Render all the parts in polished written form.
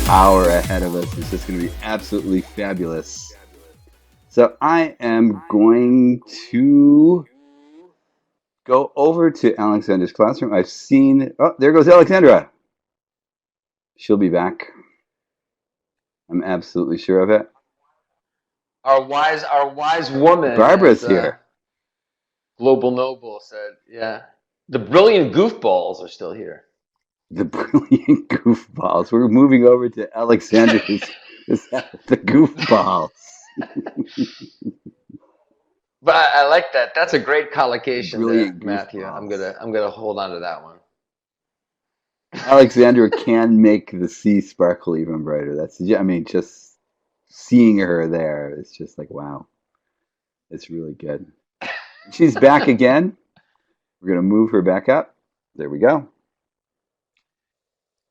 hour ahead of us is just going to be absolutely fabulous. So I am going to go over to Alexandra's classroom. I've seen, oh, there goes Alexandra. She'll be back. I'm absolutely sure of it. Our wise woman, Barbara's as here. Global Noble said, yeah, the brilliant goofballs are still here. The brilliant goofballs. We're moving over to Alexandra's, the goofballs. But I like that. That's a great The collocation there, brilliant Matthew. goofballs. I'm gonna hold on to that one. Alexandra can make the sea sparkle even brighter. I mean, just seeing her there, it's just like, wow, it's really good. She's back again. We're going to move her back up. There we go.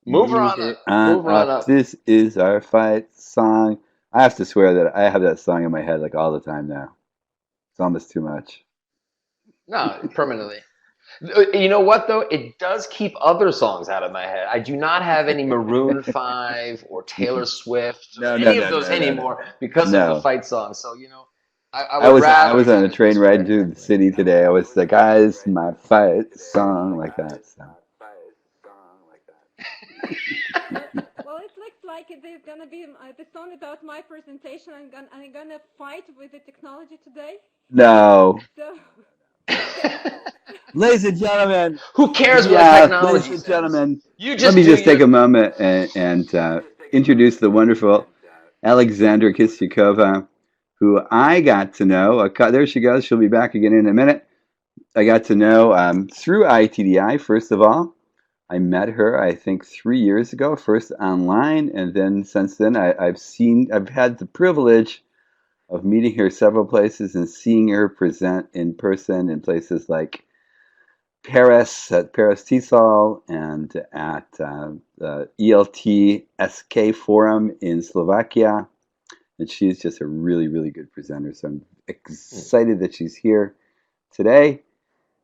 Move her Move on her up. on Move her on up. up. This is our fight song. I have to swear that I have that song in my head like all the time now. It's almost too much. No, permanently. You know what though? It does keep other songs out of my head. I do not have any Maroon 5 or Taylor Swift or No, no, any of no, those no, no, no. anymore because of the No. fight song. So, I I would was I rather was on a kind of train ride respect to that the way. city today. I was the guys my fight song like that. So. Well, it looks like there's gonna be the song about my presentation. I'm gonna fight with the technology today. No. So, Ladies and gentlemen, Who cares what the yeah, ladies technology and says? gentlemen, You let just me do just take your a thing. moment and introduce the wonderful Alexandra Chistyakova, who I got to know. There she goes. She'll be back again in a minute. I got to know through ITDI, first of all. I met her, I think, 3 years ago, first online, and then since then, I've had the privilege of meeting her several places and seeing her present in person in places like Paris at Paris TESOL and at the ELT SK Forum in Slovakia. And she's just a really, really good presenter. So I'm excited that she's here today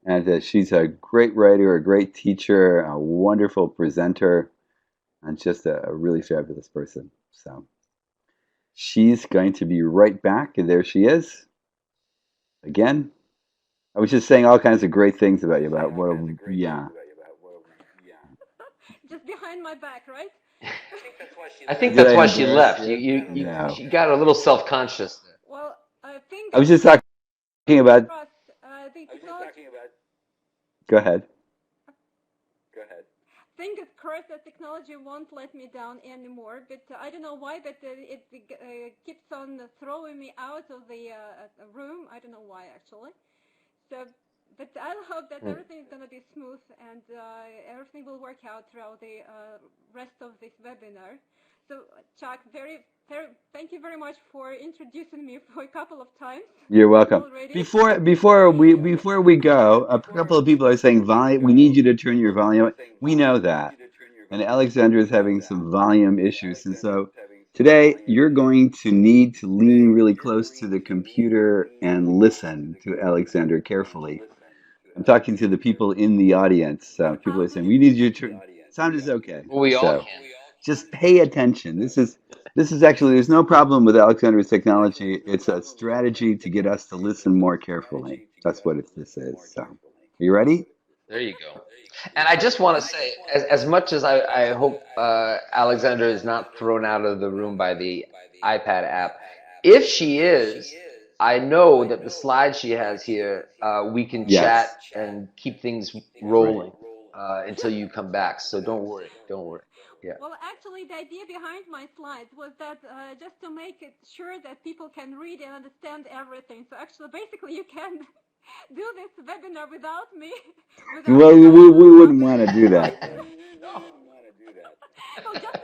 and that she's a great writer, a great teacher, a wonderful presenter, and just a really fabulous person. So she's going to be right back. And there she is again. I was just saying all kinds of great things about you. Yeah. just behind my back, right? I think Did I that's why she embarrass left. you? No. She got a little self-conscious there. Well, I think I was just talking about. trust the technology. Go ahead. Fingers crossed that technology won't let me down anymore. But I don't know why, but it keeps on throwing me out of the room. I don't know why actually. So, but I'll hope that Hmm. everything is going to be smooth and everything will work out throughout the rest of this webinar. So, Chuck, thank you very much for introducing me for a couple of times You're welcome. already. Before we go, a couple of people are saying volume. We need you to turn your volume up. We know that, and Alexandra is having some volume issues, and so today you're going to need to lean really close to the computer and listen to Alexandra carefully. I'm talking to the people in the audience. People are saying we need you to turn. Sound is okay. Well, we all So can. just pay attention. This is actually there's no problem with Alexander's technology. It's a strategy to get us to listen more carefully. That's what this is. So, are you ready? There you go. And I just want to say, as much as I hope Alexandra is not thrown out of the room by the iPad app, if she is, I know that the slides she has here, we can Yes. chat and keep things Right. rolling until you come back. So don't worry. Don't worry. Yeah. Well, actually, the idea behind my slides was that just to make it sure that people can read and understand everything. So actually, basically, you can do this webinar without me, without Well, me we, knowing we what's wouldn't want happening. to do that. Well, just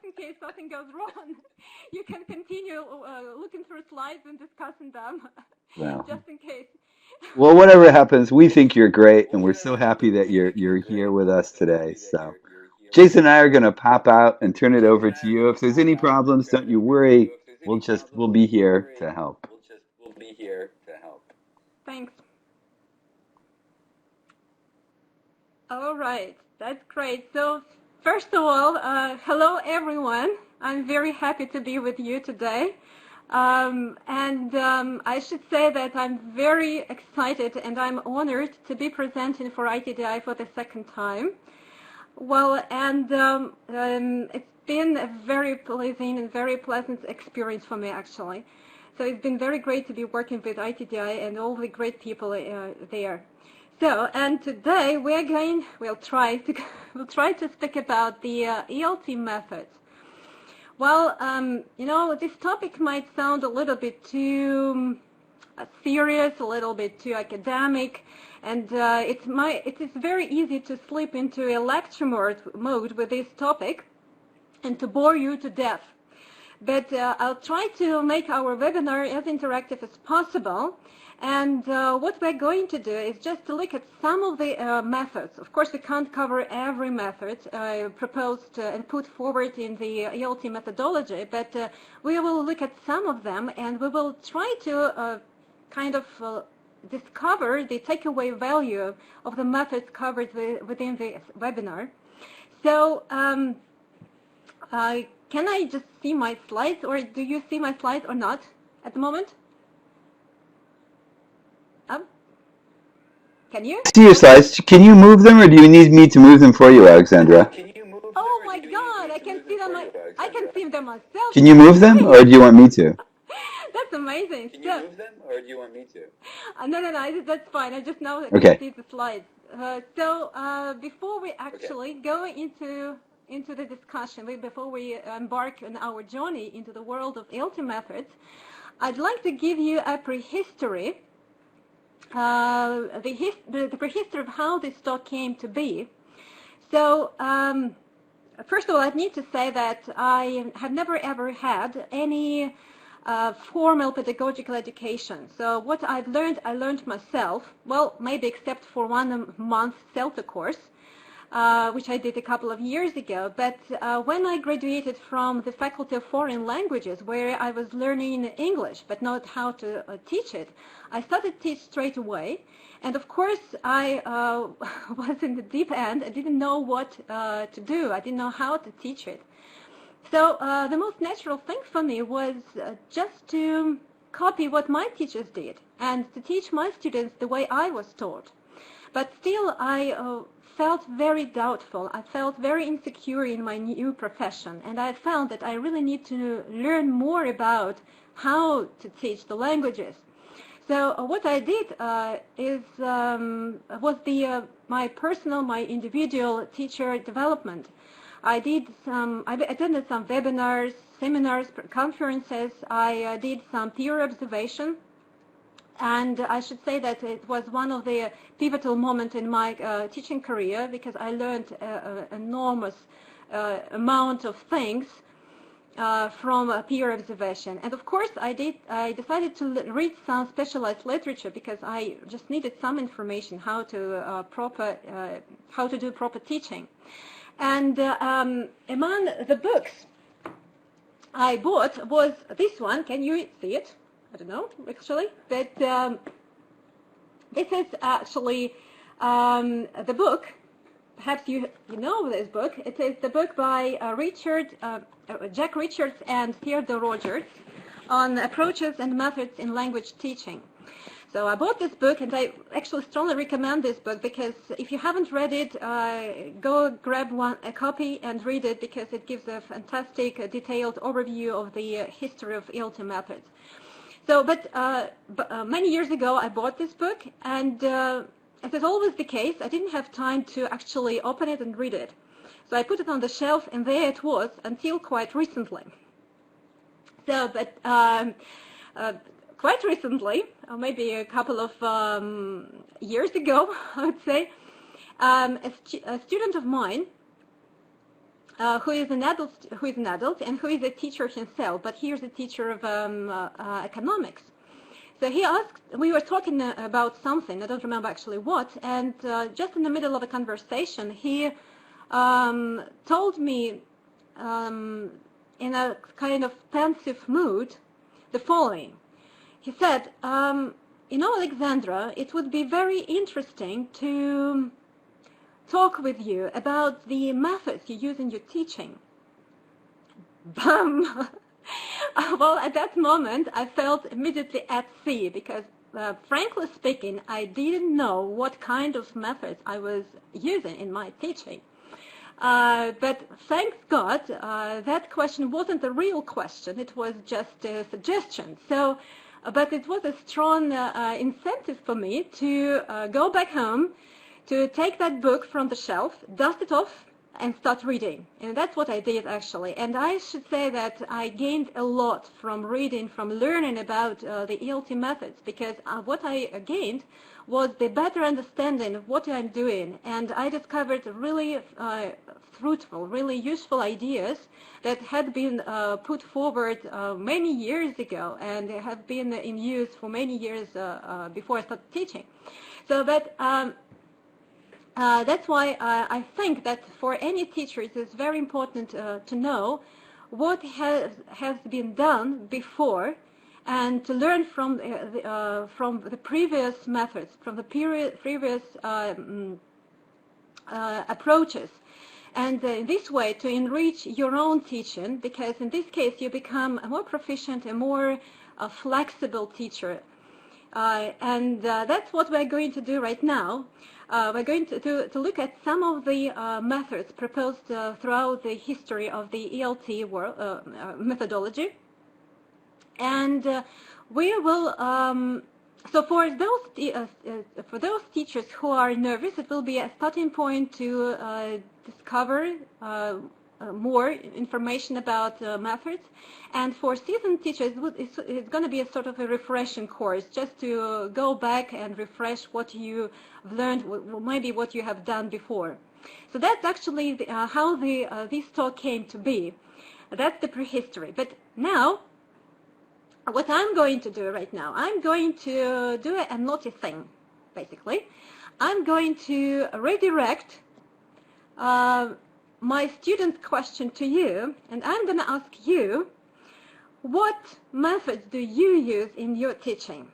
in case something goes wrong, you can continue looking through slides and discussing them, Well, just in case. well, whatever happens, we think you're great, and we're so happy that you're here with us today. So, Jason and I are going to pop out and turn it over to you. If there's any problems, don't you worry. We'll be here to help. Thanks. All right, that's great. So First of all, hello everyone. I'm very happy to be with you today. I should say that I'm very excited and I'm honored to be presenting for ITDI for the second time. Well, it's been a very pleasing and very pleasant experience for me, actually. So it's been very great to be working with ITDI and all the great people there. So, and today we'll try to speak about the ELT methods. Well, you know, this topic might sound a little bit too serious, a little bit too academic, and it is very easy to slip into a lecture mode with this topic and to bore you to death. But I'll try to make our webinar as interactive as possible. And what we're going to do is just to look at some of the methods. Of course, we can't cover every method proposed and put forward in the ELT methodology, but we will look at some of them, and we will try to discover the takeaway value of the methods covered within the webinar. So can I just see my slides, or do you see my slides or not at the moment? Can you? See your slides. Can you move them, or do you need me to move them for you, Alexandra? Oh my God! I can see them. I can see them myself. Can you move them, or do you want me to? That's amazing. Can you move them, or do you want me to? No. That's fine. I just now can see the slides. Before we actually go into the discussion, before we embark on our journey into the world of ELT methods, I'd like to give you a prehistory. The prehistory of how this talk came to be. So, first of all, I need to say that I have never ever had any formal pedagogical education. So what I've learned, I learned myself, well, maybe except for 1 month CELTA course, which I did a couple of years ago. But when I graduated from the Faculty of Foreign Languages, where I was learning English, but not how to teach it, I started to teach straight away. And of course, I was in the deep end. I didn't know what to do. I didn't know how to teach it. So the most natural thing for me was just to copy what my teachers did and to teach my students the way I was taught. But still, I felt very doubtful. I felt very insecure in my new profession, and I found that I really need to learn more about how to teach the languages. So what I did was my individual teacher development. I attended some webinars, seminars, conferences. I did some peer observation. And I should say that it was one of the pivotal moments in my teaching career, because I learned an enormous amount of things from peer observation. And of course, I decided to read some specialized literature, because I just needed some information how to do proper teaching. And among the books I bought was this one. Can you see it? I don't know, actually, but this is actually the book. Perhaps you know this book. It is the book by Jack Richards and Theodore Rogers on approaches and methods in language teaching. So I bought this book, and I actually strongly recommend this book, because if you haven't read it, go grab a copy and read it, because it gives a fantastic, detailed overview of the history of ELT methods. So, but many years ago, I bought this book, and as is always the case, I didn't have time to actually open it and read it. So I put it on the shelf, and there it was until quite recently. So, but quite recently, or maybe a couple of years ago, I would say, a student of mine, who is an adult and who is a teacher himself, but he is a teacher of economics. So he asked, we were talking about something, I don't remember actually what, and just in the middle of a conversation, he told me in a kind of pensive mood the following. He said, you know, Alexandra, it would be very interesting to talk with you about the methods you use in your teaching. Bam! Well, at that moment, I felt immediately at sea because, frankly speaking, I didn't know what kind of methods I was using in my teaching. But thank God, that question wasn't a real question. It was just a suggestion. So, but it was a strong incentive for me to go back home, to take that book from the shelf, dust it off, and start reading. And that's what I did, actually. And I should say that I gained a lot from reading, from learning about the ELT methods, because what I gained was the better understanding of what I'm doing. And I discovered really fruitful, really useful ideas that had been put forward many years ago and have been in use for many years before I started teaching. So that that's why I think that for any teacher it is very important to know what has been done before and to learn from the previous methods, from the previous approaches. And in this way to enrich your own teaching, because in this case you become a more proficient, a more flexible teacher. And that's what we're going to do right now. We're going to look at some of the methods proposed throughout the history of the ELT methodology. And we will, so for those teachers who are nervous, it will be a starting point to discover more information about methods. And for seasoned teachers, it's going to be a sort of a refreshing course, just to go back and refresh what you've learned, maybe what you have done before. So that's actually how this talk came to be. That's the prehistory. But now, what I'm going to do right now, I'm going to do a naughty thing, basically. I'm going to redirect my student question to you, and I'm going to ask you, what methods do you use in your teaching?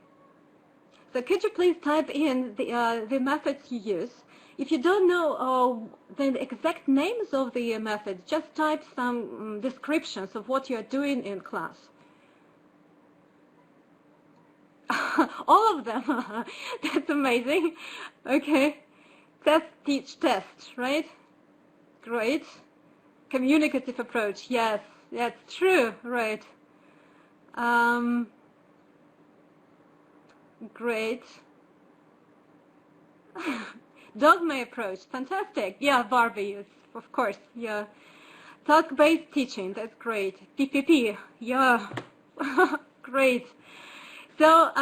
So could you please type in the methods you use? If you don't know the exact names of the methods, just type some descriptions of what you're doing in class. All of them. That's amazing. Okay. Test, teach, test, right? Great. Communicative approach. Yes, that's true. Right. Great. Dogma approach. Fantastic. Yeah, Barbie, of course. Yeah. Task-based teaching. That's great. PPP. Yeah. Great. So,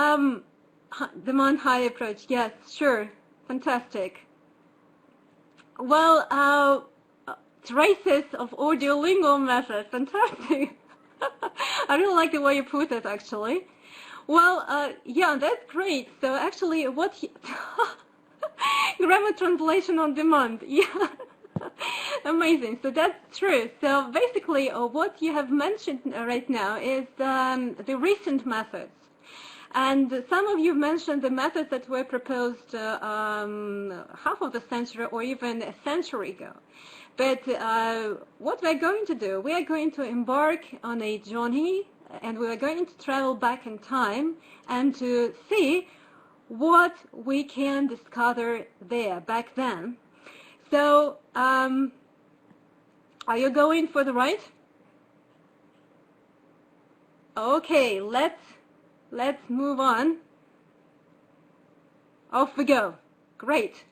demand high approach. Yes, sure. Fantastic. Well, traces of audiolingual method. Fantastic. I really like the way you put it, actually. Well, yeah, that's great. So actually, grammar translation on demand. Yeah. Amazing. So that's true. So basically, what you have mentioned right now is the recent methods. And some of you mentioned the methods that were proposed half of the century or even a century ago. But what we're going to do, we are going to embark on a journey, and we are going to travel back in time and to see what we can discover there back then. So, are you going for the ride? Okay, let's move on. Off we go. Great.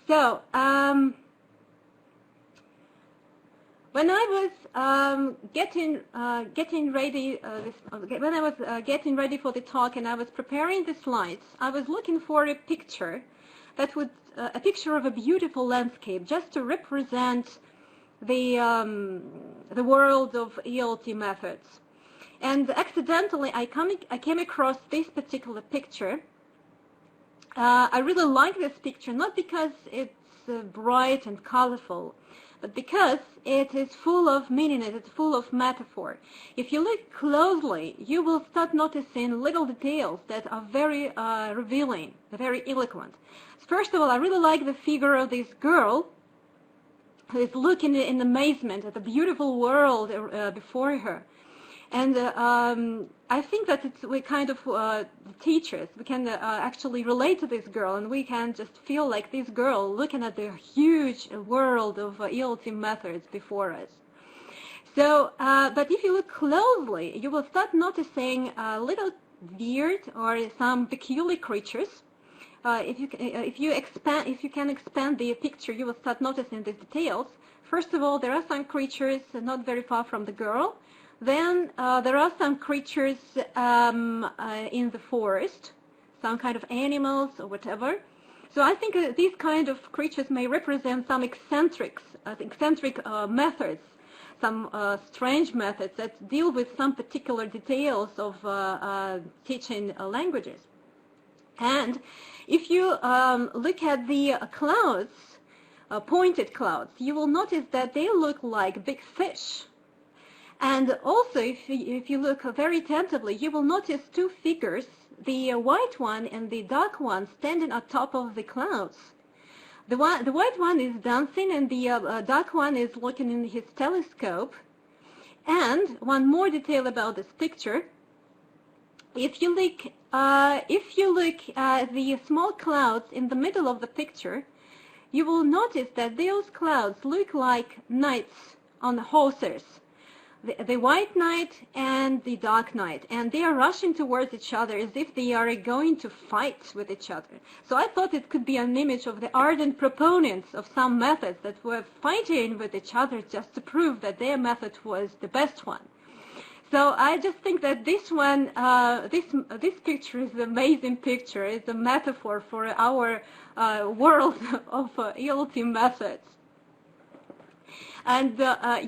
So, when I was getting ready for the talk and I was preparing the slides, I was looking for a picture that would a picture of a beautiful landscape, just to represent the world of ELT methods. And accidentally, I came across this particular picture. I really like this picture, not because it's bright and colorful, but because it is full of meaning, it is full of metaphor. If you look closely, you will start noticing little details that are very revealing, very eloquent. First of all, I really like the figure of this girl who is looking in amazement at the beautiful world before her. And I think that we kind of teachers, we can actually relate to this girl, and we can just feel like this girl looking at the huge world of ELT methods before us. So, but if you look closely, you will start noticing little weird or some peculiar creatures. If you can expand the picture, you will start noticing these details. First of all, there are some creatures not very far from the girl. Then there are some creatures in the forest, some kind of animals or whatever. So I think these kind of creatures may represent some eccentric methods, some strange methods that deal with some particular details of teaching languages. And if you look at the clouds, pointed clouds, you will notice that they look like big fish. And also, if you look very attentively, you will notice two figures, the white one and the dark one, standing on top of the clouds. The white one is dancing, and the dark one is looking in his telescope. And one more detail about this picture: if you look at the small clouds in the middle of the picture, you will notice that those clouds look like knights on horses. The white knight and the dark knight, and they are rushing towards each other as if they are going to fight with each other. So I thought it could be an image of the ardent proponents of some methods that were fighting with each other just to prove that their method was the best one. So I just think that this one, this picture is an amazing picture. It's a metaphor for our world of ELT methods. And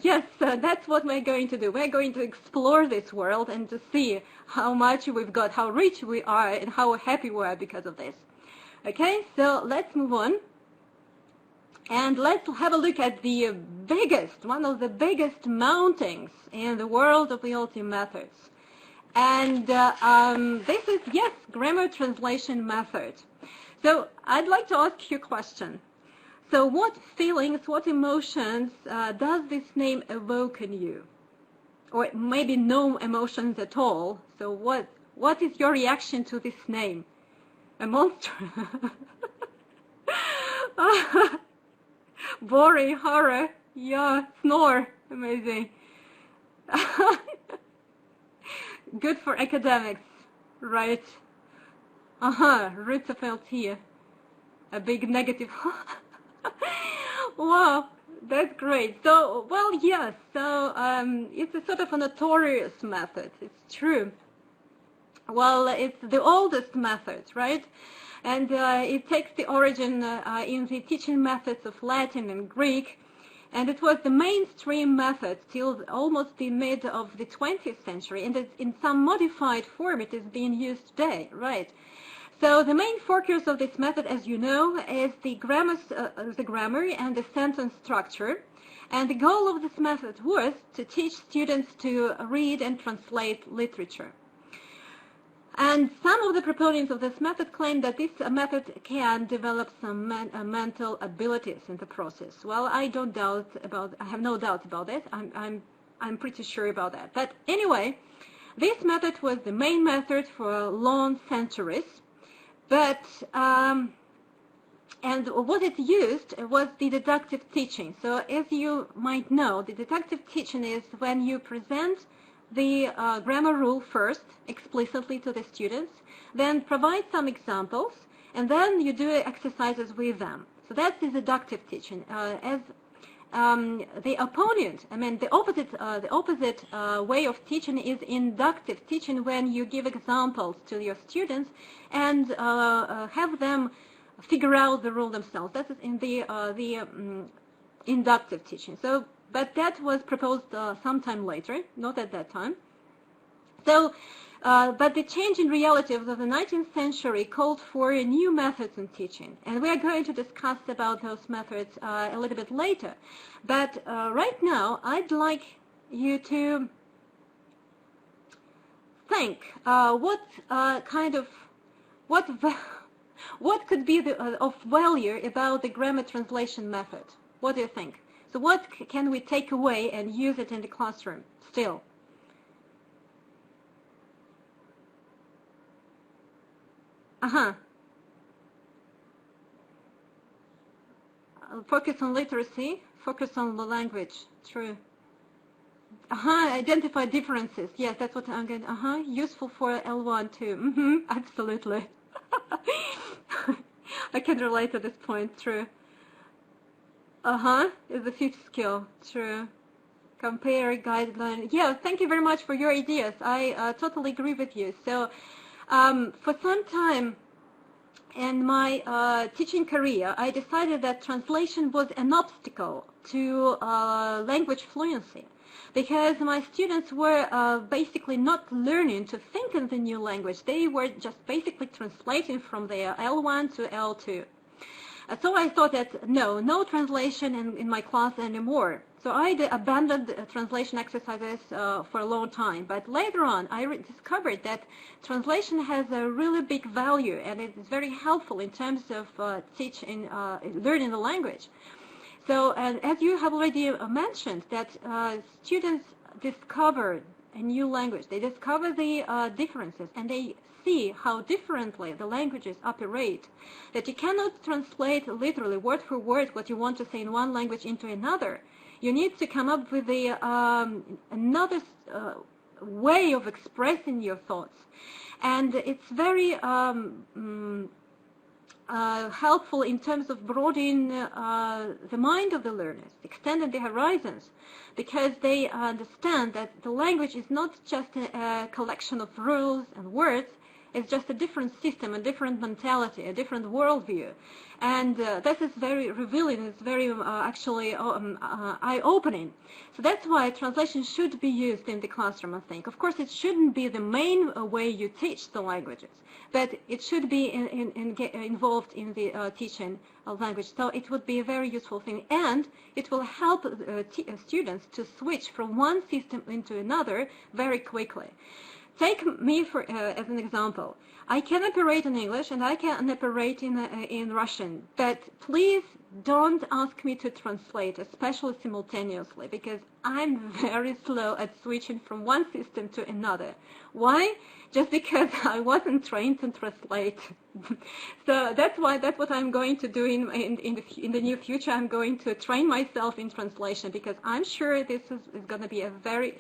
yes, that's what we're going to do. We're going to explore this world and to see how much we've got, how rich we are, and how happy we are because of this. Okay, so let's move on. And let's have a look at the biggest, one of the biggest mountains in the world of ELT methods. And this is, yes, grammar translation method. So I'd like to ask you a question. So what feelings, what emotions does this name evoke in you? Or maybe no emotions at all. So what is your reaction to this name? A monster? Boring, horror, yeah, snore, amazing. Good for academics, right? Roots of ELT, a big negative. Wow, that's great. So, well, yes, so it's a sort of a notorious method, it's true. Well, it's the oldest method, right? And it takes the origin in the teaching methods of Latin and Greek, and it was the mainstream method till almost the mid of the 20th century, and in some modified form it is being used today, right? So the main focus of this method, as you know, is the grammar and the sentence structure. And the goal of this method was to teach students to read and translate literature. And some of the proponents of this method claim that this method can develop some mental abilities in the process. Well, I have no doubt about that. I'm pretty sure about that. But anyway, this method was the main method for long centuries. But, and what it used was the deductive teaching. So as you might know, the deductive teaching is when you present the grammar rule first, explicitly to the students, then provide some examples, and then you do exercises with them. So that's the deductive teaching. The opponent, the opposite way of teaching is inductive teaching, when you give examples to your students and have them figure out the rule themselves. That is in the inductive teaching. So, but that was proposed sometime later, not at that time. So But the change in reality of the 19th century called for new methods in teaching, and we are going to discuss about those methods a little bit later. But right now, I'd like you to think what could be of value about the grammar translation method. What do you think? So what can we take away and use it in the classroom still? Focus on literacy, focus on the language. True. Identify differences. Yes, that's what I'm going. Useful for L1 too. Absolutely. I can relate to this point. True. Is the fifth skill. True. Compare, guideline. Yeah, thank you very much for your ideas. I totally agree with you. So, for some time in my teaching career, I decided that translation was an obstacle to language fluency, because my students were basically not learning to think in the new language. They were just basically translating from their L1 to L2. So I thought that no translation in my class anymore. So I abandoned translation exercises for a long time. But later on, I discovered that translation has a really big value, and it is very helpful in terms of learning the language. So, and as you have already mentioned, that students discover a new language. They discover the differences, and they see how differently the languages operate, that you cannot translate literally word for word what you want to say in one language into another. You need to come up with another way of expressing your thoughts. And it's very helpful in terms of broadening the mind of the learners, extending the horizons, because they understand that the language is not just a collection of rules and words. It's just a different system, a different mentality, a different worldview. And this is very revealing. It's very actually eye-opening. So that's why translation should be used in the classroom, I think. Of course, it shouldn't be the main way you teach the languages, but it should be involved in the teaching of language. So it would be a very useful thing, and it will help students to switch from one system into another very quickly. Take me as an example. I can operate in English and I can operate in Russian, but please don't ask me to translate, especially simultaneously, because I'm very slow at switching from one system to another. Why? Just because I wasn't trained to translate. So that's what I'm going to do in the near future. I'm going to train myself in translation, because I'm sure this is going to be very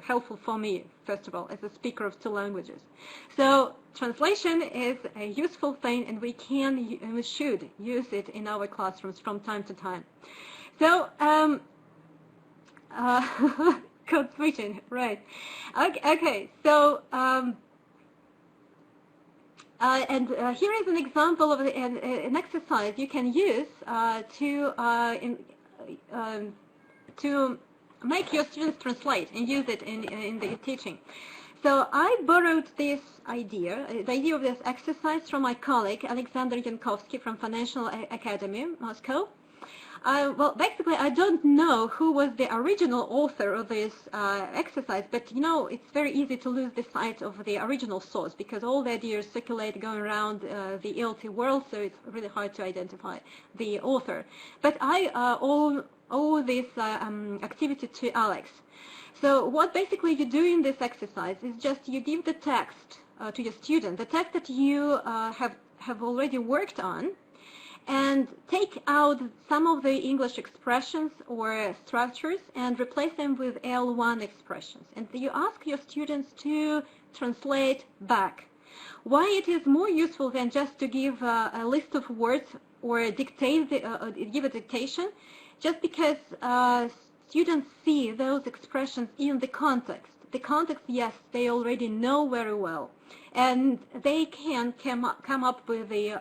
helpful for me, first of all, as a speaker of two languages. So translation is a useful thing, and we should use it in our classrooms from time to time. So code switching, right? Okay. So here is an example of an exercise you can use to make your students translate and use it in the teaching. So I borrowed this idea, the idea of this exercise, from my colleague Alexandra Chistyakova from Financial Academy, Moscow. Well, basically, I don't know who was the original author of this exercise, but it's very easy to lose the sight of the original source, because all the ideas circulate going around the ELT world, so it's really hard to identify the author. But I owe this activity to Alex. So what basically you do in this exercise is just you give the text to your student, the text that you have already worked on, and take out some of the English expressions or structures and replace them with L1 expressions. And you ask your students to translate back. Why it is more useful than just to give a list of words or give a dictation? Just because students see those expressions in the context. The context, yes, they already know very well. And they can come up with the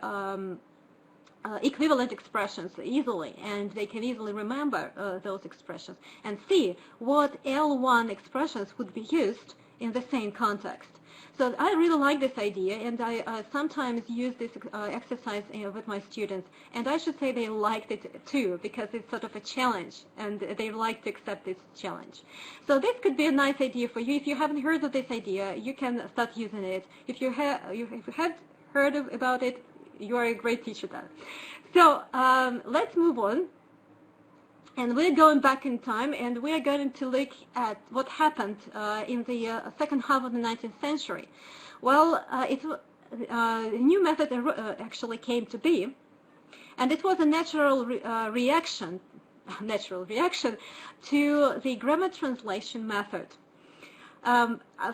equivalent expressions easily, and they can easily remember those expressions and see what L1 expressions would be used in the same context. So I really like this idea, and I sometimes use this exercise with my students. And I should say they liked it too, because it's sort of a challenge, and they like to accept this challenge. So this could be a nice idea for you. If you haven't heard of this idea, you can start using it. If you have heard about it, you are a great teacher then. So let's move on. And we're going back in time, and we're going to look at what happened in the second half of the 19th century. Well, a new method actually came to be, and it was a natural reaction to the grammar translation method.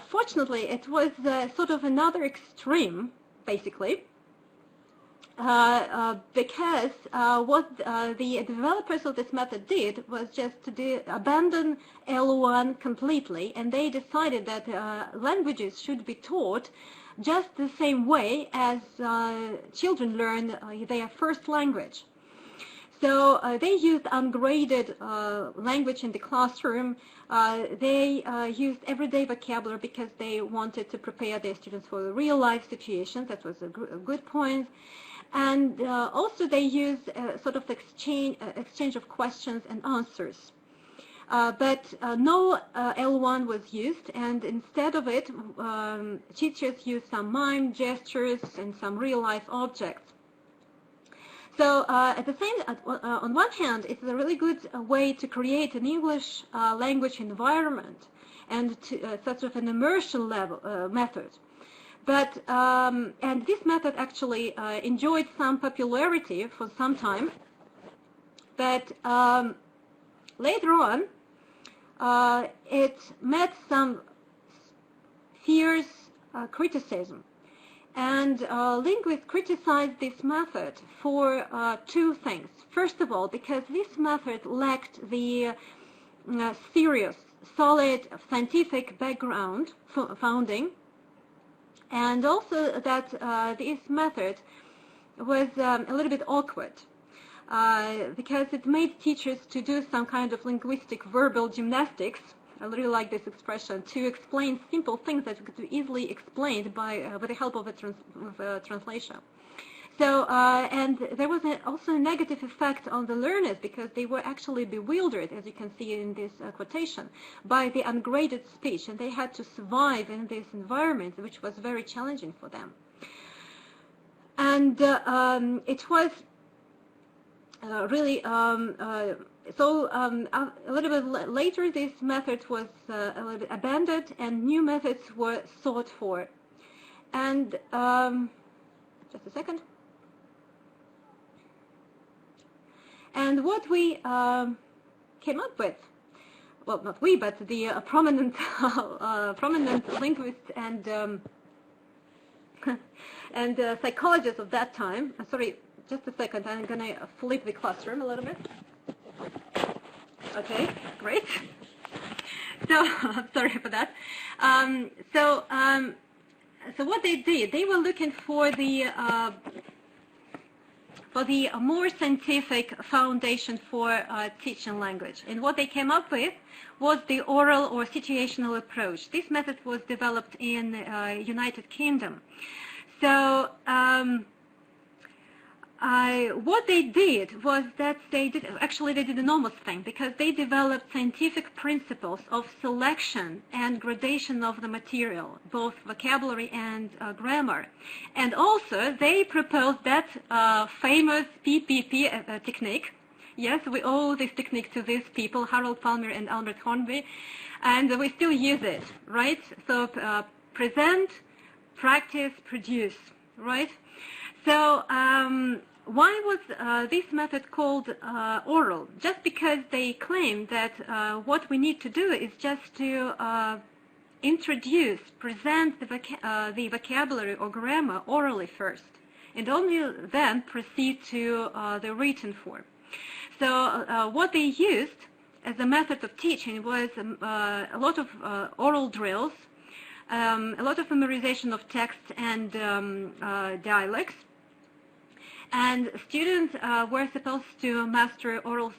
Fortunately, it was sort of another extreme, basically, because what the developers of this method did was just to abandon L1 completely, and they decided that languages should be taught just the same way as children learn their first language. So they used ungraded language in the classroom. They used everyday vocabulary because they wanted to prepare their students for real-life situations. That was a good point. And also they used sort of exchange of questions and answers. But no L1 was used, and instead of it, teachers used some mime, gestures, and some real-life objects. So on one hand, it's a really good way to create an English language environment and sort of an immersion level method. But and this method actually enjoyed some popularity for some time. But later on, it met some fierce criticism. And linguists criticized this method for two things. First of all, because this method lacked the serious, solid scientific background founding, and also that this method was a little bit awkward because it made teachers to do some kind of linguistic verbal gymnastics. I really like this expression, to explain simple things that could be easily explained with the help of a translation. So, and there was also a negative effect on the learners because they were actually bewildered, as you can see in this quotation, by the ungraded speech, and they had to survive in this environment, which was very challenging for them. And it was really so a little bit later, this method was a little bit abandoned, and new methods were sought for. And just a second. And what we came up with, well, not we, but the prominent linguists and psychologists of that time. Sorry, just a second. I'm going to flip the classroom a little bit. Okay, great. So, sorry for that. So what they did, they were looking for the more scientific foundation for teaching language. And what they came up with was the oral or situational approach. This method was developed in United Kingdom. So what they did was that they did an enormous thing, because they developed scientific principles of selection and gradation of the material, both vocabulary and grammar. And also they proposed that famous PPP technique. Yes, we owe this technique to these people, Harold Palmer and Albert Hornby, and we still use it, right? So present, practice, produce, right? So why was this method called oral? Just because they claimed that what we need to do is just to introduce, present the vocabulary or grammar orally first, and only then proceed to the written form. So what they used as a method of teaching was a lot of oral drills, a lot of memorization of text and dialects. And students were supposed to master oral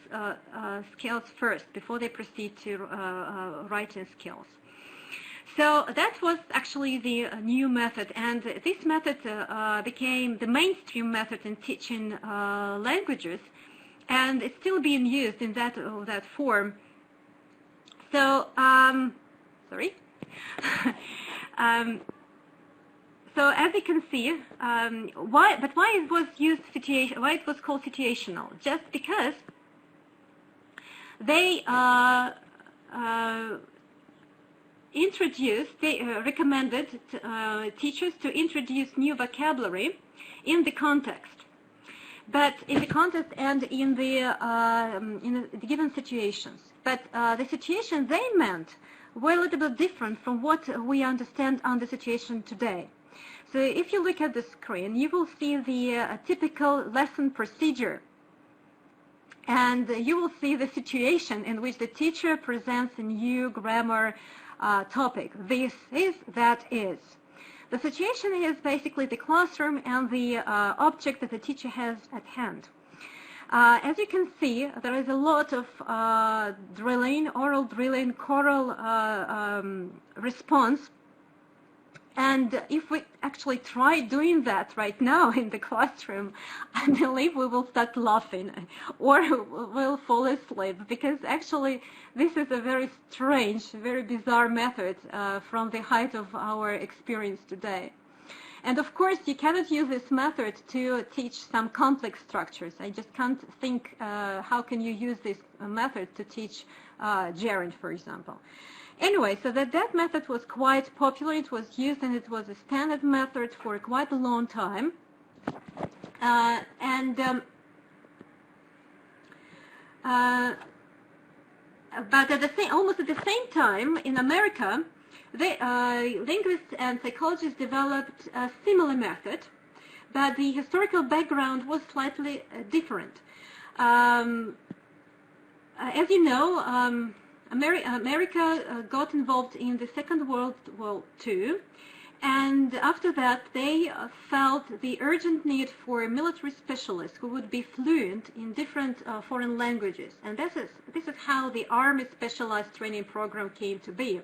skills first before they proceed to writing skills. So that was actually the new method, and this method became the mainstream method in teaching languages, and it's still being used in that form. So, sorry. So as you can see, why it was used why it was called situational? Just because they recommended teachers to introduce new vocabulary in the context, but in the context and in the given situations. But the situation they meant were a little bit different from what we understand on the situation today. So if you look at the screen, you will see the typical lesson procedure. And you will see the situation in which the teacher presents a new grammar topic. This is, that is. The situation is basically the classroom and the object that the teacher has at hand. As you can see, there is a lot of drilling, oral drilling, choral response. And if we actually try doing that right now in the classroom, I believe we will start laughing or we'll fall asleep, because actually this is a very strange, very bizarre method from the height of our experience today. And of course, you cannot use this method to teach some complex structures. I just can't think how can you use this method to teach gerund, for example. Anyway, so that method was quite popular. It was used, and it was a standard method for quite a long time. But almost at the same time, in America, linguists and psychologists developed a similar method, but the historical background was slightly different. As you know, America got involved in the Second World War II, and after that they felt the urgent need for military specialists who would be fluent in different foreign languages, and this is how the Army Specialized Training Program came to be.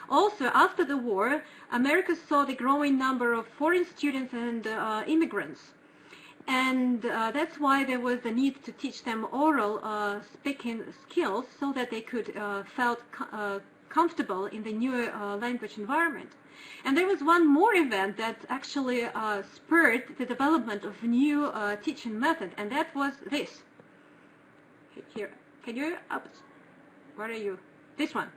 Also, after the war, America saw the growing number of foreign students and immigrants. And that's why there was a need to teach them oral speaking skills so that they could felt comfortable in the new language environment. And there was one more event that actually spurred the development of a new teaching method, and that was this. Here, can you, where are you? This one.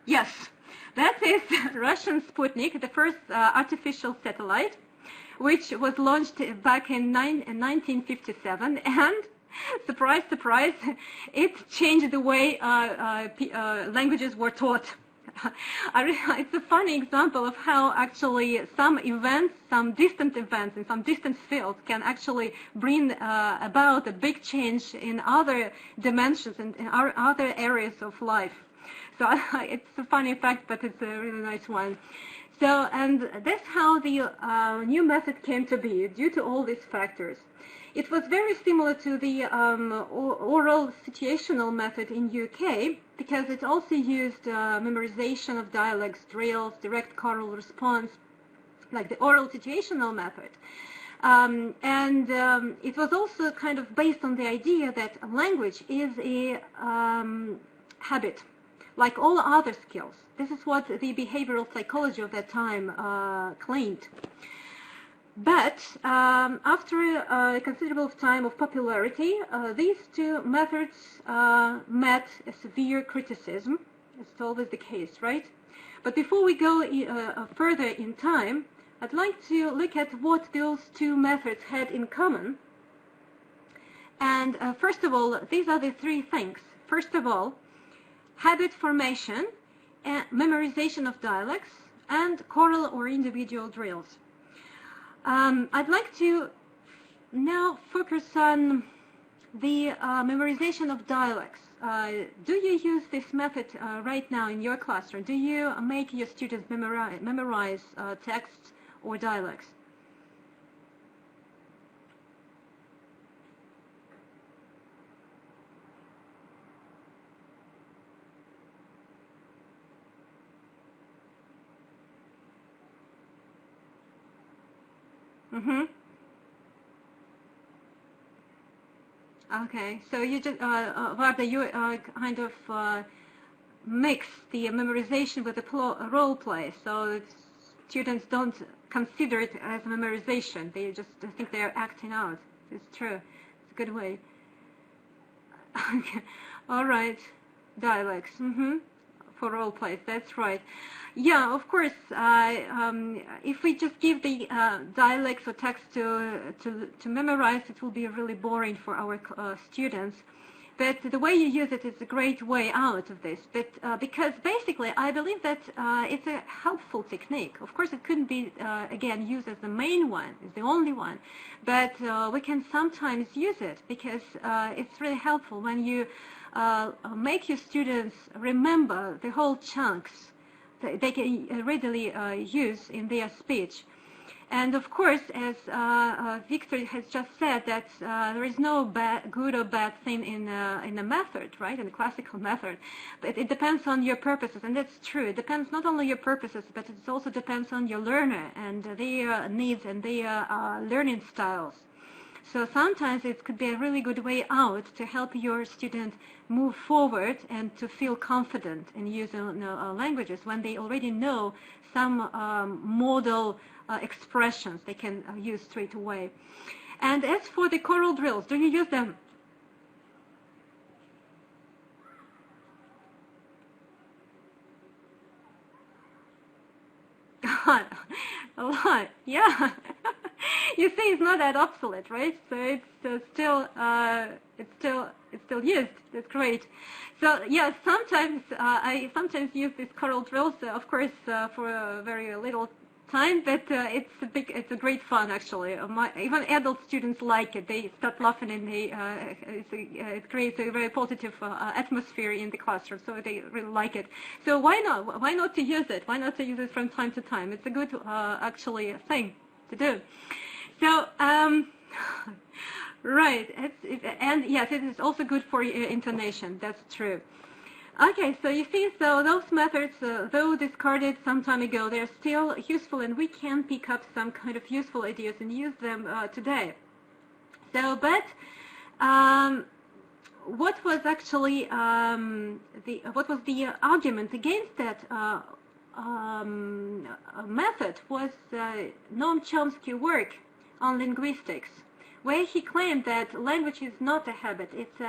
Yes, that is Russian Sputnik, the first artificial satellite, which was launched back in 1957, and surprise, surprise, it changed the way languages were taught. It's a funny example of how actually some events, some distant events in some distant fields can actually bring about a big change in other dimensions and in other areas of life. So it's a funny fact, but it's a really nice one. So, and that's how the new method came to be, due to all these factors. It was very similar to the oral situational method in UK, because it also used memorization of dialects, drills, direct choral response, like the oral situational method. It was also kind of based on the idea that language is a habit, like all other skills. This is what the behavioral psychology of that time claimed. But after a considerable time of popularity, these two methods met a severe criticism. It's always the case, right? But before we go further in time, I'd like to look at what those two methods had in common. And first of all, these are the three things. First of all, habit formation, and memorization of dialects, and choral or individual drills. I'd like to now focus on the memorization of dialects. Do you use this method right now in your classroom? Do you make your students memorize texts or dialects? Okay, so you just, Varda, you kind of mix the memorization with the role play, so students don't consider it as memorization. They just think they are acting out. It's true. It's a good way. Okay. All right. Dialects. For role plays. That's right. Yeah, of course. If we just give the dialects or text to memorize, it will be really boring for our students. But the way you use it is a great way out of this. But because basically, I believe that it's a helpful technique. Of course, it couldn't be again used as the main one, as the only one. But we can sometimes use it because it's really helpful when you make your students remember the whole chunks that they can readily use in their speech. And of course, as Victor has just said, that there is no good or bad thing in the method, right, in the classical method. But it depends on your purposes, and that's true. It depends not only on your purposes, but it also depends on your learner and their needs and their learning styles. So sometimes it could be a really good way out to help your student move forward and to feel confident in using languages when they already know some model expressions they can use straight away. And as for the choral drills, do you use them? A lot, yeah. You see, it's not that obsolete, right? So it's still used. That's great. So yeah, sometimes I use these choral drills, of course, for a very little time, but it's a great fun actually. Even adult students like it. They start laughing, and it creates a very positive atmosphere in the classroom. So they really like it. So why not? Why not to use it? Why not to use it from time to time? It's a good actually thing to do. So right, and yes, it is also good for intonation. That's true. Okay, so you see, so those methods, though discarded some time ago, they're still useful, and we can pick up some kind of useful ideas and use them today. So, but what was actually what was the argument against that method was Noam Chomsky's work on linguistics, where he claimed that language is not a habit. It's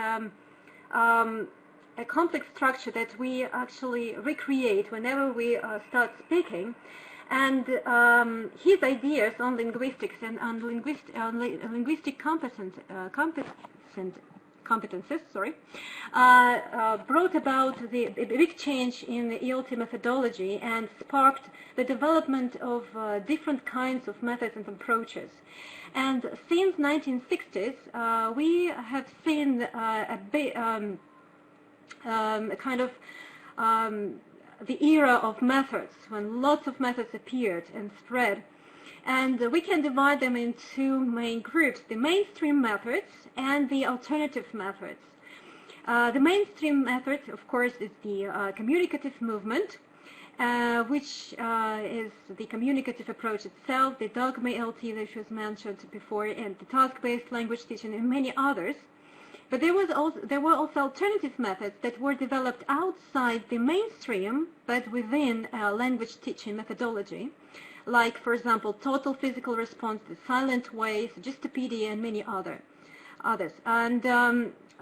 a complex structure that we actually recreate whenever we start speaking. And his ideas on linguistics and on linguistic competences, brought about a big change in the ELT methodology and sparked the development of different kinds of methods and approaches. And since 1960s, we have seen a kind of the era of methods, when lots of methods appeared and spread. And we can divide them in two main groups, the mainstream methods and the alternative methods. The mainstream method, of course, is the communicative movement, which is the communicative approach itself, the dogma ELT that was mentioned before, and the task-based language teaching, and many others. But there were also alternative methods that were developed outside the mainstream, but within language teaching methodology, like, for example, total physical response, the silent way, suggestopedia, and many others. And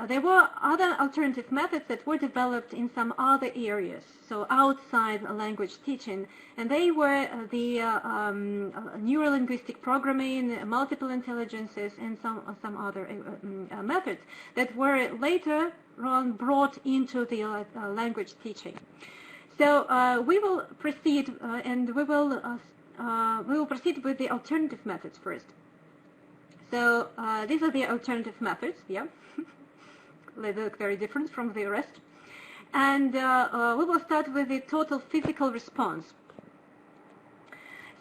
there were other alternative methods that were developed in some other areas, so outside language teaching, and they were the neurolinguistic programming, multiple intelligences, and some other methods that were later on brought into the language teaching. So we will proceed, and we will proceed with the alternative methods first. So these are the alternative methods, yeah. They look very different from the rest. And we will start with the total physical response.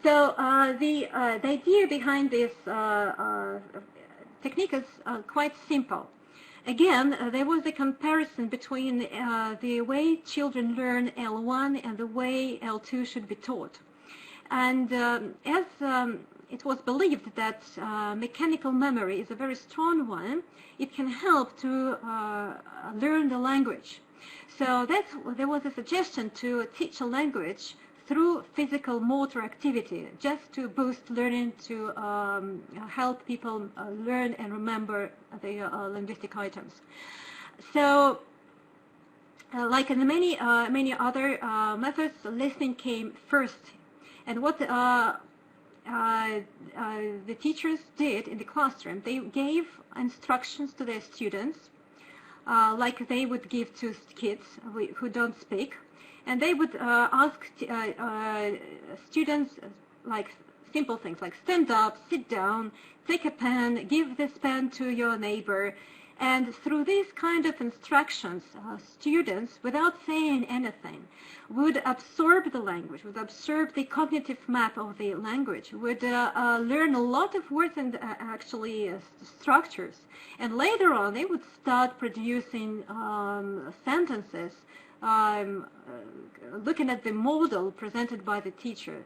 So the idea behind this technique is quite simple. Again, there was a comparison between the way children learn L1 and the way L2 should be taught. And as it was believed that mechanical memory is a very strong one. It can help to learn the language. So there was a suggestion to teach a language through physical motor activity, just to boost learning, to help people learn and remember the linguistic items. So, like in many other methods, listening came first. And what the teachers did in the classroom, they gave instructions to their students, like they would give to kids who don't speak. And they would ask students like simple things like stand up, sit down, take a pen, give this pen to your neighbor. And through these kind of instructions, students, without saying anything, would absorb the language, would absorb the cognitive map of the language, would learn a lot of words and actually structures. And later on, they would start producing sentences, looking at the model presented by the teacher,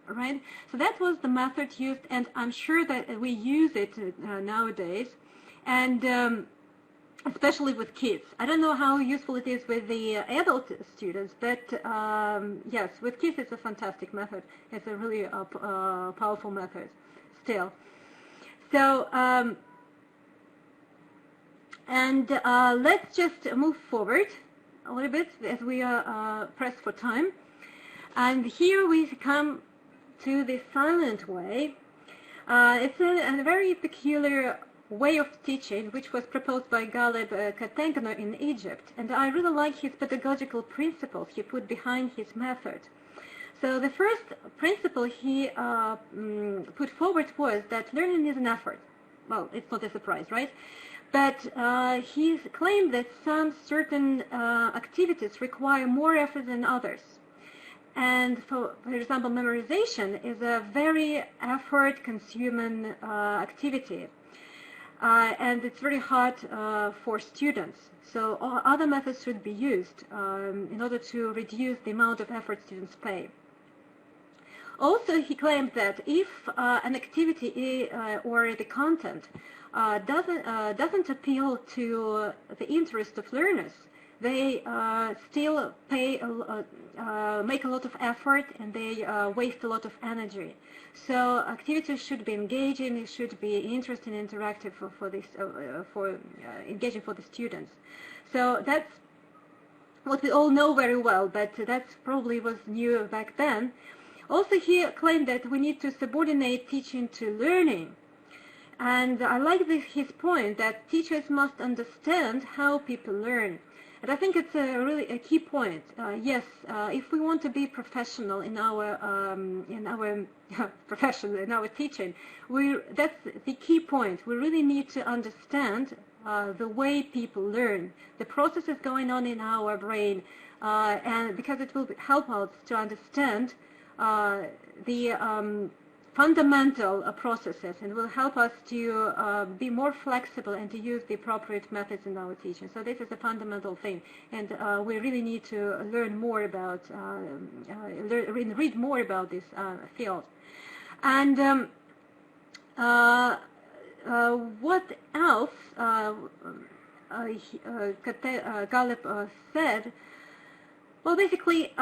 right? So that was the method used, and I'm sure that we use it nowadays, and especially with kids. I don't know how useful it is with the adult students, but yes, with kids it's a fantastic method. It's a really powerful method still. So, let's just move forward a little bit as we are pressed for time. And here we come to the silent way. It's a very peculiar way of teaching, which was proposed by Galeb Katengner in Egypt. And I really like his pedagogical principles he put behind his method. So the first principle he put forward was that learning is an effort. Well, it's not a surprise, right? But he claimed that some certain activities require more effort than others. And for example, memorization is a very effort-consuming activity. And it's very hard for students. So other methods should be used in order to reduce the amount of effort students pay. Also, he claimed that if an activity or the content doesn't appeal to the interest of learners, they still make a lot of effort, and they waste a lot of energy. So activities should be engaging, it should be interesting and interactive for engaging for the students. So that's what we all know very well, but that's probably was new back then. Also, he claimed that we need to subordinate teaching to learning. And I like his point that teachers must understand how people learn. And I think it's really a key point. Yes, if we want to be professional in our profession, in our teaching, that's the key point. We really need to understand the way people learn, the processes going on in our brain, and because it will help us to understand the fundamental processes, and will help us to be more flexible and to use the appropriate methods in our teaching. So this is a fundamental thing, and we really need to learn more about, read more about this field. And what else Galeb said? Well, basically,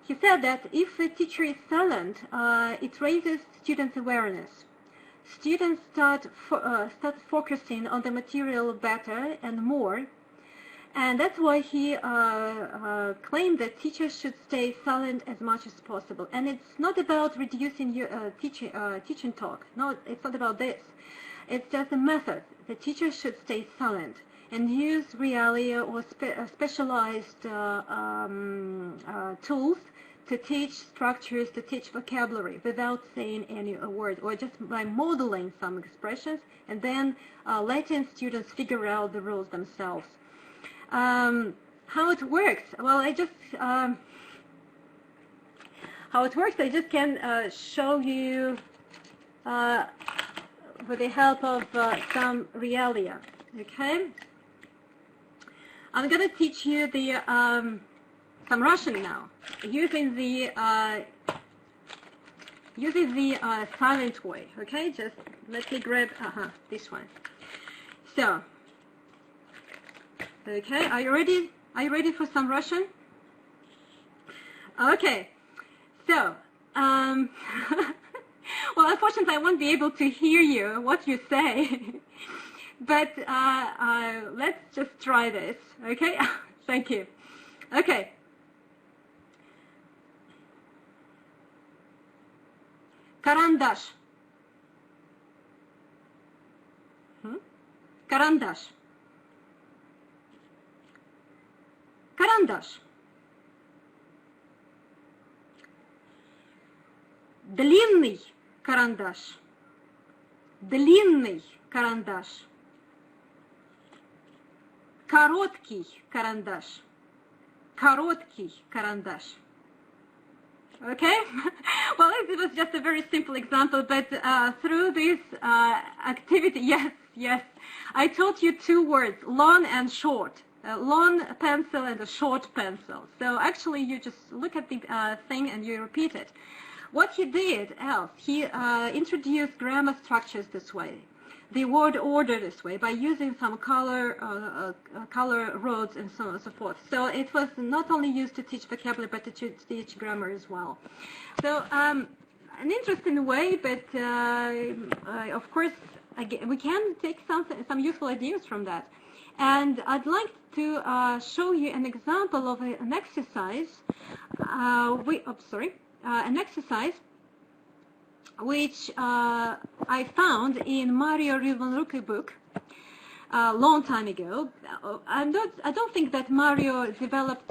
he said that if a teacher is silent, it raises students' awareness. Students start focusing on the material better and more, and that's why he claimed that teachers should stay silent as much as possible. And it's not about reducing teaching talk. No, it's not about this. It's just a method. The teachers should stay silent and use realia or specialized tools to teach structures, to teach vocabulary without saying any word, or just by modeling some expressions and then letting students figure out the rules themselves. How it works? Well, I just can show you with the help of some realia. Okay, I'm going to teach you the some Russian now, using the uses the silent way. Okay, just let me grab this one. So, okay, are you ready? Are you ready for some Russian? Okay, so well, unfortunately, I won't be able to hear you what you say, but let's just try this. Okay, thank you. Okay. Карандаш. Карандаш. Карандаш. Длинный карандаш. Длинный карандаш. Короткий карандаш. Короткий карандаш. Okay, well, it was just a very simple example, but through this activity, yes, I taught you two words, long and short, a long pencil and a short pencil. So actually, you just look at the thing and you repeat it. What he did else, he introduced grammar structures this way, the word order this way, by using some color roads and so on and so forth. So it was not only used to teach vocabulary, but to teach grammar as well. So an interesting way, but of course, again, we can take some useful ideas from that. And I'd like to show you an example of an exercise. An exercise which I found in Mario Rivanruc's book a long time ago. I don't think that Mario developed,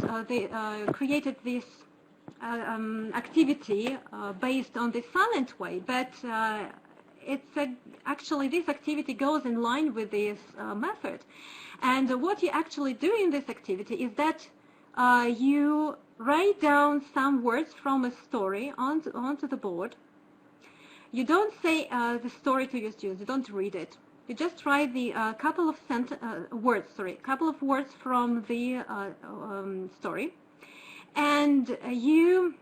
created this activity based on the silent way, but actually this activity goes in line with this method. And what you actually do in this activity is that you write down some words from a story onto the board. You don't say the story to your students. You don't read it. You just write the couple of words from the story, and you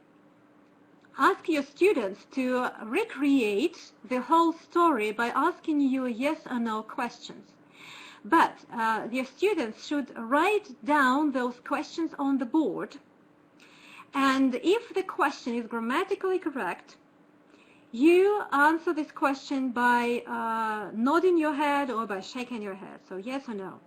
ask your students to recreate the whole story by asking you yes or no questions. But your students should write down those questions on the board, and if the question is grammatically correct, you answer this question by nodding your head or by shaking your head, so yes or no.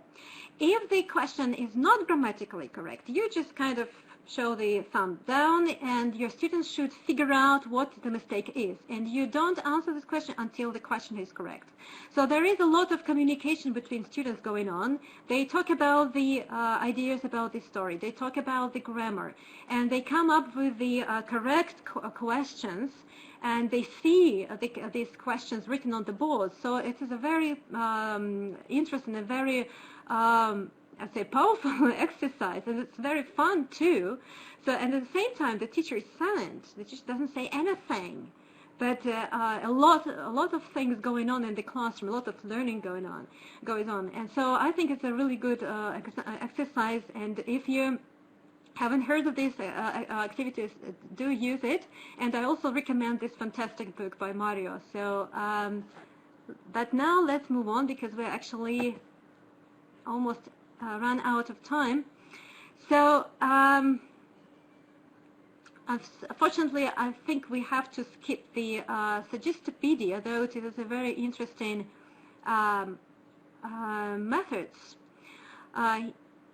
If the question is not grammatically correct, you just kind of show the thumb down, and your students should figure out what the mistake is. And you don't answer this question until the question is correct. So there is a lot of communication between students going on. They talk about the ideas about the story. They talk about the grammar. And they come up with the correct questions. And they see these questions written on the board. So it is a very interesting and very I'd say powerful exercise, and it's very fun too. So, and at the same time, the teacher is silent. The teacher doesn't say anything, but a lot of things going on in the classroom, a lot of learning goes on. And so I think it's a really good exercise. And if you haven't heard of these activities, do use it. And I also recommend this fantastic book by Mario. So, but now let's move on, because we're actually almost run out of time. So unfortunately, I think we have to skip the Suggestopedia, though it is a very interesting methods.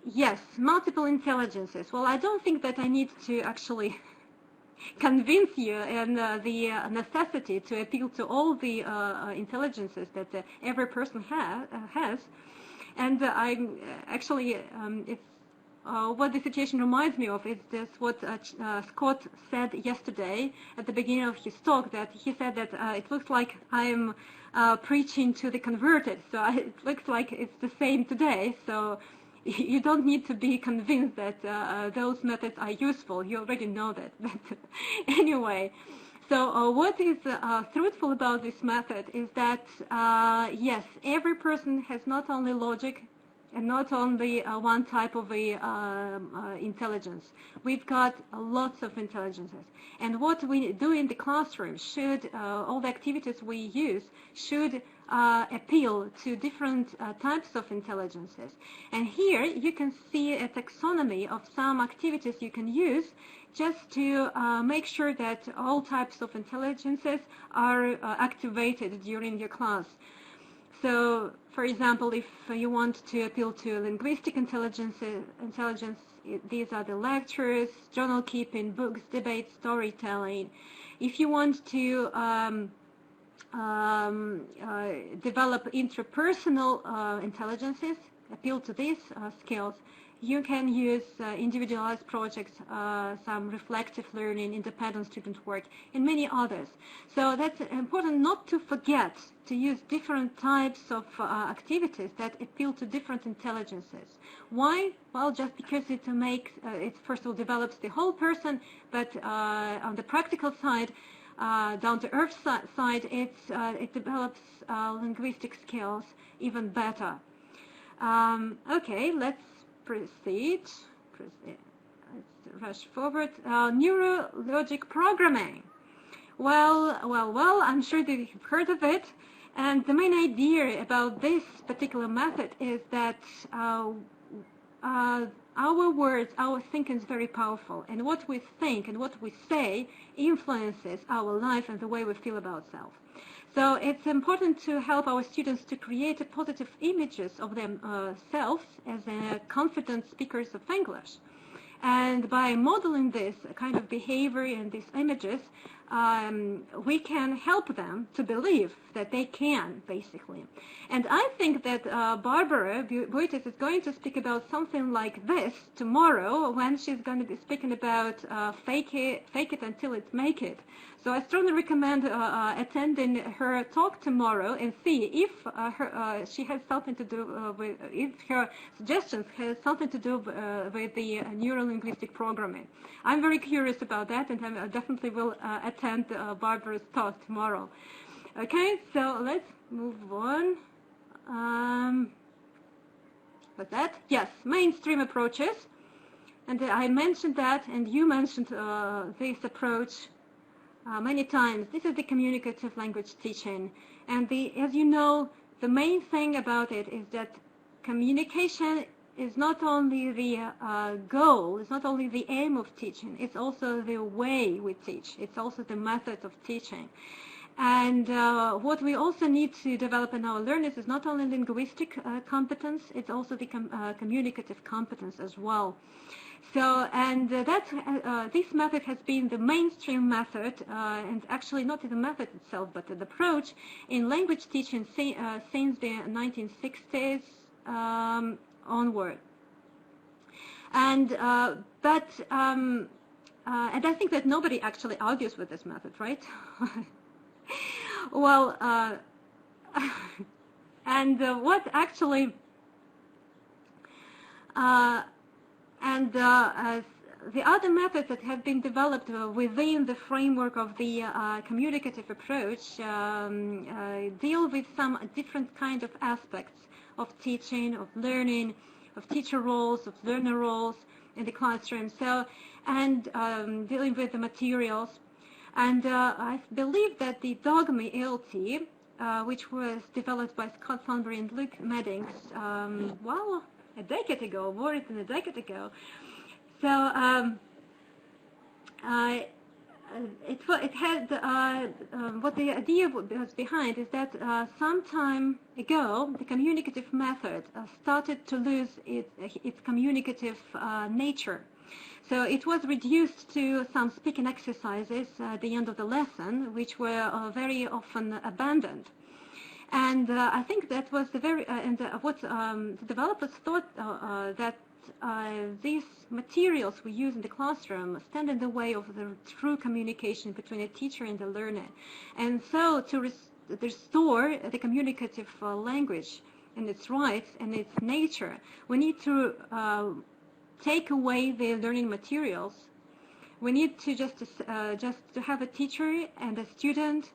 Yes, multiple intelligences. Well, I don't think that I need to actually convince you in the necessity to appeal to all the intelligences that every person has. And I'm actually, what the situation reminds me of is this, what Scott said yesterday at the beginning of his talk, that he said that it looks like I'm preaching to the converted. So it looks like it's the same today. So you don't need to be convinced that those methods are useful. You already know that. But anyway. So what is truthful about this method is that, yes, every person has not only logic, and not only one type of intelligence. We've got lots of intelligences. And what we do in the classroom should, all the activities we use should appeal to different types of intelligences. And here you can see a taxonomy of some activities you can use just to make sure that all types of intelligences are activated during your class. So, for example, if you want to appeal to linguistic intelligence, these are the lectures, journal keeping, books, debate, storytelling. If you want to develop interpersonal intelligences, appeal to these skills, you can use individualized projects, some reflective learning, independent student work, and many others. So that's important not to forget to use different types of activities that appeal to different intelligences. Why? Well, just because it makes, it first of all develops the whole person, but on the practical side, down-to-earth side, it develops linguistic skills even better. Okay, let's proceed. Let's rush forward. Neurologic programming. Well, I'm sure that you've heard of it. And the main idea about this particular method is that our words, our thinking is very powerful. And what we think and what we say influences our life and the way we feel about self. So it's important to help our students to create positive images of themselves as confident speakers of English. And by modeling this kind of behavior and these images, we can help them to believe that they can, basically. And I think that Barbara Buitis is going to speak about something like this tomorrow when she's going to be speaking about fake it until it make it. So I strongly recommend attending her talk tomorrow and see if she has something to do with, if her suggestions has something to do with the neuro-linguistic programming. I'm very curious about that, and I definitely will attend Barbara's talk tomorrow. Okay, so let's move on. What's that? Yes, mainstream approaches. And I mentioned that, and you mentioned this approach many times. This is the communicative language teaching. And as you know, the main thing about it is that communication is not only the goal, it's not only the aim of teaching, it's also the way we teach. It's also the method of teaching. And what we also need to develop in our learners is not only linguistic competence, it's also the communicative competence as well. So, and this method has been the mainstream method, and actually not the method itself, but the approach in language teaching since the 1960s onward. And and I think that nobody actually argues with this method, right? Well, and what actually the other methods that have been developed within the framework of the communicative approach deal with some different kind of aspects of teaching, of learning, of teacher roles, of learner roles in the classroom. So, and dealing with the materials. And I believe that the dogma ELT, which was developed by Scott Thornberry and Luke Meddings, well, a decade ago, more than a decade ago. So it had what the idea was behind is that some time ago the communicative method started to lose its communicative nature. So it was reduced to some speaking exercises at the end of the lesson, which were very often abandoned. And I think that was the very what the developers thought that these materials we use in the classroom stand in the way of the true communication between a teacher and the learner. And so to restore the communicative language and its rights and its nature, we need to take away the learning materials. We need to just to have a teacher and a student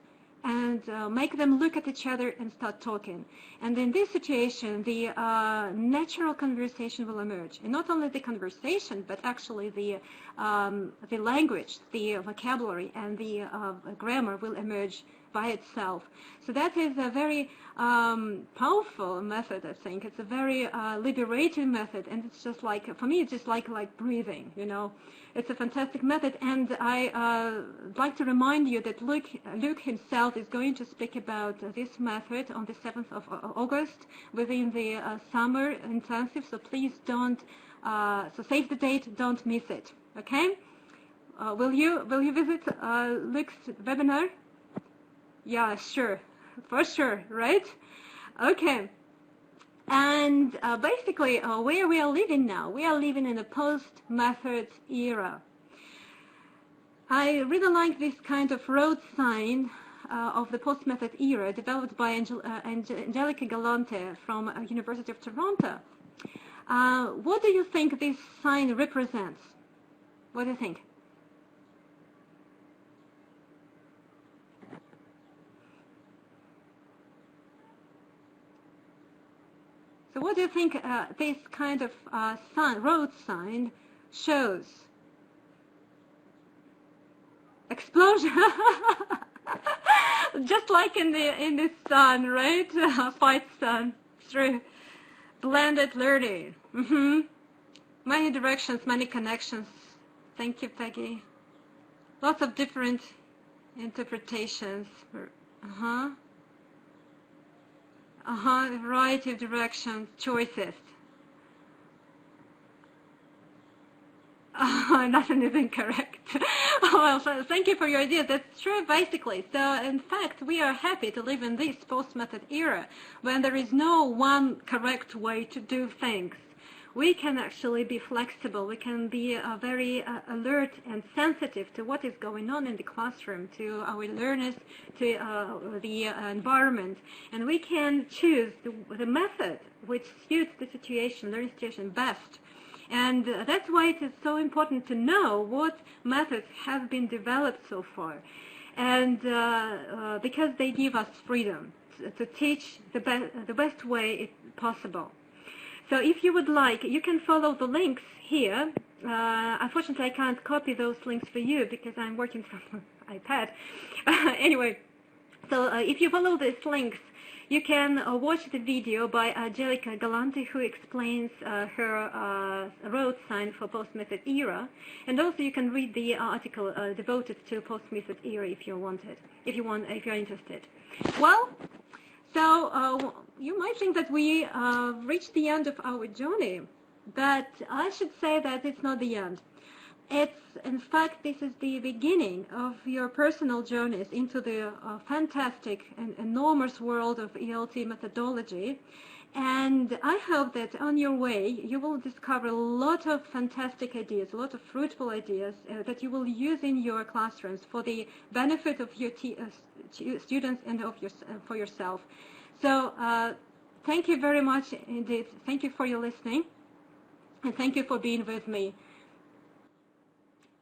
and make them look at each other and start talking. And in this situation, the natural conversation will emerge. And not only the conversation, but actually the language, the vocabulary, and the grammar will emerge by itself. So that is a very powerful method, I think. It's a very liberating method, and it's just like, for me, it's just like breathing, you know. It's a fantastic method, and I like to remind you that Luke himself is going to speak about this method on the 7th of August within the summer intensive, so please don't, so save the date, don't miss it, okay? Will you visit Luke's webinar? Yeah, sure, for sure, right? Okay. And basically, where we are living now, we are living in a post-method era. I really like this kind of road sign of the post-method era developed by Angelica Galante from University of Toronto. What do you think this sign represents? What do you think? So what do you think this kind of road sign shows? Explosion, just like in the sun, right? Fight sun, through blended learning. Many directions, many connections. Thank you, Peggy. Lots of different interpretations. A variety of directions, choices. Nothing is incorrect. Well, so thank you for your idea. That's true, basically. So, in fact, we are happy to live in this post-method era when there is no one correct way to do things. We can actually be flexible. We can be very alert and sensitive to what is going on in the classroom, to our learners, to the environment. And we can choose the method which suits the situation, learning situation best. And that's why it is so important to know what methods have been developed so far. And because they give us freedom to teach the best way possible. So if you would like, you can follow the links here. Unfortunately, I can't copy those links for you because I'm working from an iPad. Anyway, so if you follow these links, you can watch the video by Angelica Galante, who explains her road sign for post-method era, and also you can read the article devoted to post-method era if you want it, if you're interested. Well, so you might think that we reached the end of our journey, but I should say that it's not the end. In fact, this is the beginning of your personal journeys into the fantastic and enormous world of ELT methodology. And I hope that on your way, you will discover a lot of fantastic ideas, a lot of fruitful ideas that you will use in your classrooms for the benefit of your students and for yourself. So thank you very much indeed. Thank you for your listening. And thank you for being with me.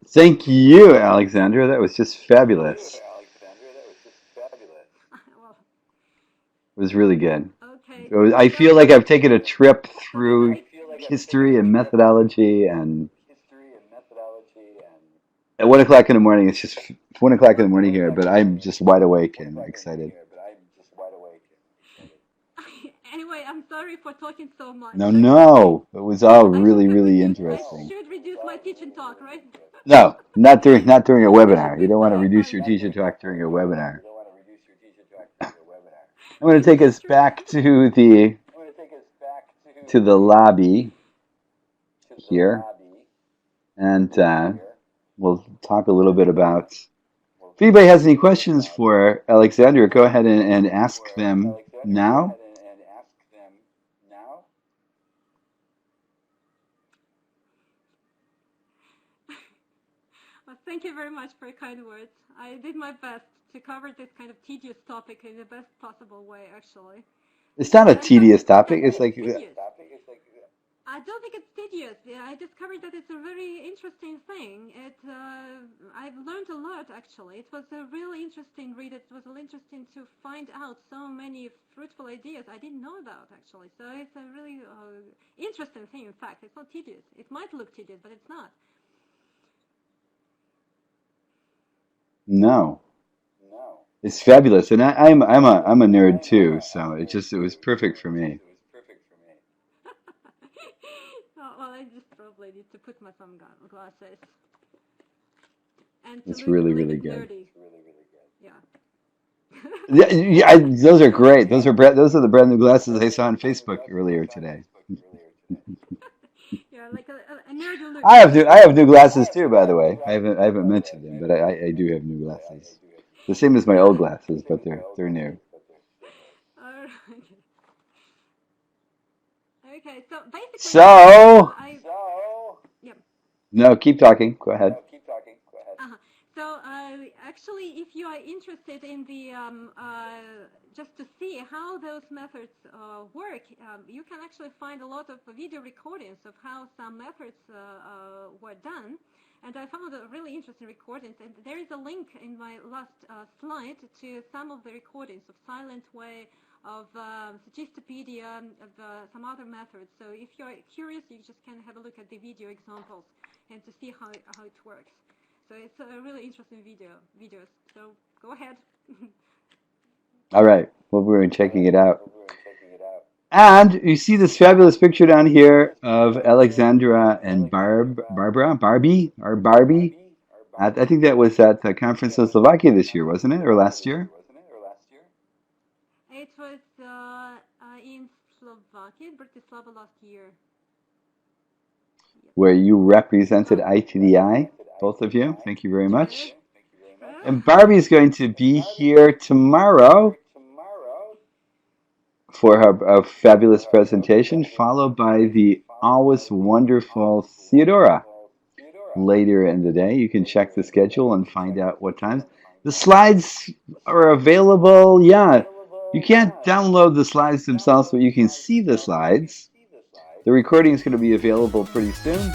Thank you, Alexandra. That was just fabulous. It was really good. Okay. I feel like I've taken a trip through history and methodology, and at 1 o'clock in the morning, it's just 1 o'clock in the morning here, but I'm just wide awake and excited. Anyway, I'm sorry for talking so much. No, it was all really, really interesting. I should reduce my teaching talk, right? No, not during a webinar. You don't want to reduce your teacher talk during a webinar. I'm going to take us back to the lobby here, and we'll talk a little bit about. If anybody has any questions for Alexandra, go ahead and ask them now. Well, thank you very much for your kind words. I did my best to cover this kind of tedious topic in the best possible way, actually. It's not a tedious topic. It's like I don't think it's tedious. Yeah, I discovered that it's a very interesting thing. I've learned a lot actually. It was a really interesting read. It was really interesting to find out so many fruitful ideas I didn't know about actually. So it's a really interesting thing. In fact, it's not tedious. It might look tedious, but it's not. No, it's fabulous, and I'm a nerd too, so it was perfect for me. Oh, well, I just probably need to put my some glasses and to It's look a really little really bit good. nerdy. Yeah. Yeah, yeah, those are great. Those are the brand new glasses I saw on Facebook earlier today. Yeah, like a nerdy look. I have new glasses too, by the way. I haven't mentioned them, but I do have new glasses. The same as my old glasses, but they're new. All right. Okay, so basically, So yep. no, keep talking. Go ahead. Uh-huh. So actually, if you are interested in the just to see how those methods work, you can actually find a lot of video recordings of how some methods were done. And I found a really interesting recordings, and there is a link in my last slide to some of the recordings of Silent Way, of Suggestopedia, of some other methods. So if you're curious, you just can have a look at the video examples and to see how it works. So it's a really interesting videos. So go ahead. All right. Well, we're checking it out. And you see this fabulous picture down here of Alexandra and Barbie. I think that was at the conference in Slovakia this year, wasn't it, or last year? It was in Slovakia, Bratislava last year. Yep. Where you represented ITDI, both of you. Thank you very Yes. much. And Barbie's going to be here tomorrow for a fabulous presentation, followed by the always wonderful Theodora later in the day. You can check the schedule and find out what times. The slides are available. Yeah, you can't download the slides themselves, but you can see the slides. The recording is going to be available pretty soon.